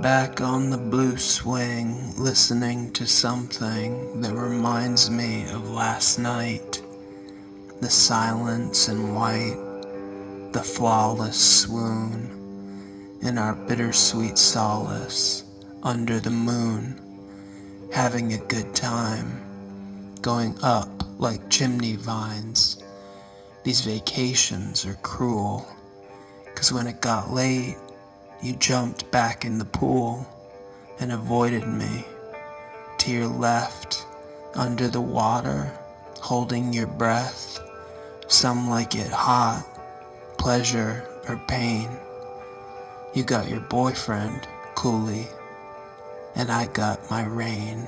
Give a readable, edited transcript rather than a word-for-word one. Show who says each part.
Speaker 1: back on the blue swing, listening to something that reminds me of last night. The silence and white, the flawless swoon, in our bittersweet solace, under the moon, having a good time, going up like chimney vines. These vacations are cruel, 'cause when it got late, you jumped back in the pool and avoided me to your left, under the water, holding your breath. Some like it hot, pleasure or pain. You got your boyfriend, Cooley, and I got my rain.